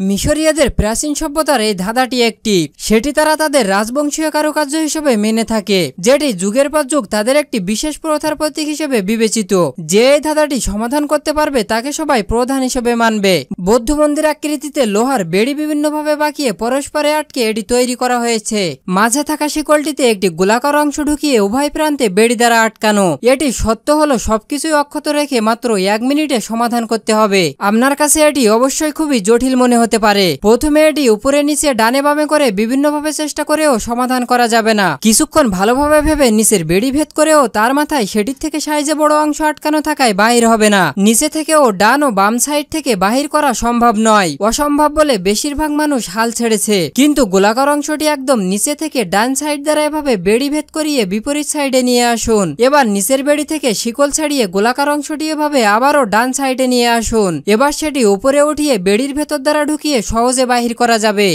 মিশরীয়দের প্রাচীন সভ্যতার এই ধাঁধাটি একটি, সেটি তারা তাদের রাজবংশীয় কারুকার্য হিসেবে মেনে থাকে, যেটি যুগের পর যুগ তাদের একটি বিশেষ প্রথার প্রতীক হিসেবে বিবেচিত। যে এই ধাঁধাটি সমাধান করতে পারবে তাকে সবাই প্রধান হিসেবে মানবে। বৌদ্ধ মন্দির আকৃতিতে লোহার বেড়ি বিভিন্নভাবে বাঁকিয়ে পরস্পরে আটকে এটি তৈরি করা হয়েছে। মাঝে থাকা শিকলটিতে একটি গোলাকার অংশ ঢুকিয়ে উভয় প্রান্তে বেড়ি দ্বারা আটকানো। এটি সত্য হলো সবকিছুই অক্ষত রেখে মাত্র 1 মিনিটে সমাধান করতে হবে। আপনার কাছে এটি অবশ্যই খুবই জটিল মনে হতে পারে। প্রথমে এটি উপরে নিচে ডানে বামে করে বিভিন্নভাবে চেষ্টা করেও সমাধান করা যাবে না। কিছুক্ষণ ভালোভাবে ভেবে নিচের বেড়ি ভেদ করেও তার মাথায় সেটির থেকে সাইজে বড় অংশ আটকানো থাকায় বাহির হবে না। নিচে থেকেও ডান ও বাম সাইড থেকে বাহির করা সম্ভব নয়। অসম্ভব বলে বেশিরভাগ মানুষ হাল ছেড়েছে। কিন্তু গোলাকার অংশটি একদম নিচে থেকে ডান সাইড দ্বারা এভাবে বেড়ি ভেদ করিয়ে বিপরীত সাইডে নিয়ে আসুন। এবার নিচের বেড়ি থেকে শিকল ছাড়িয়ে গোলাকার অংশটি এভাবে আবারও ডান সাইডে নিয়ে আসুন। এবার সেটি উপরে উঠিয়ে বেড়ির ভেতর দ্বারা ঢুকিয়ে সহজে বাহির করা যাবে।